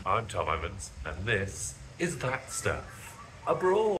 I'm Tom Evans, and this is That Stuff Abroad.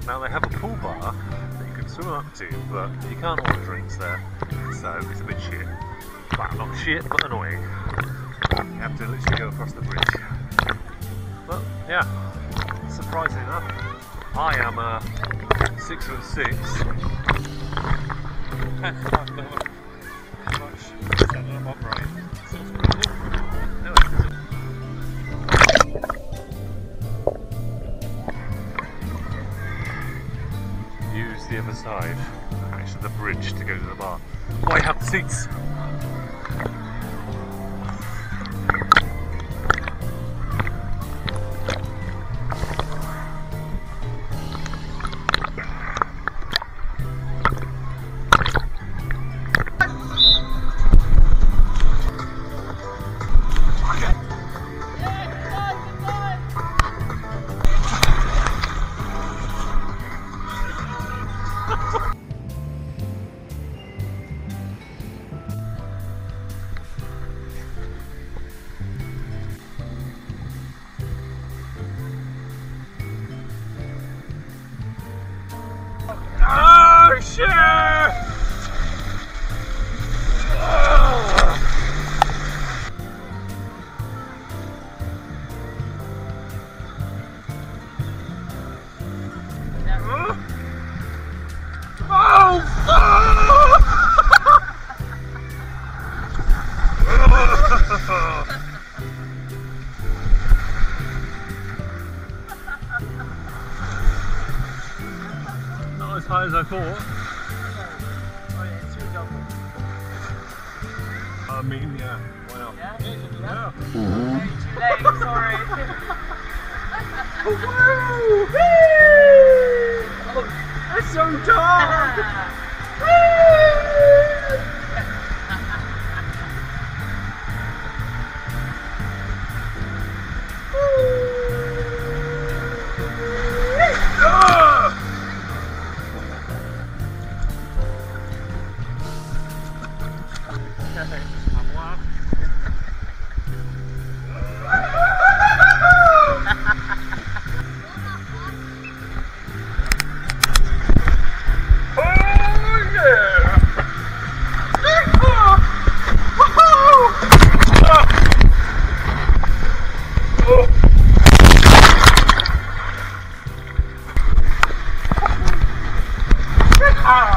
Now they have a pool bar that you can swim up to, but you can't order drinks there, so it's a bit shit. Well, not shit, but annoying. You have to literally go across the bridge. But yeah, surprisingly enough, I am 6'6". I've never much standing up upright, so it's pretty cool. Anyway. Use the other side, actually the bridge, to go to the bar. Why have seats? Oh shit! Not as high as I thought. Oh yeah, it's too double. I mean, yeah, why not? Yeah? Yeah. Very too late, sorry. Woo! Oh, it's so dark! Ah!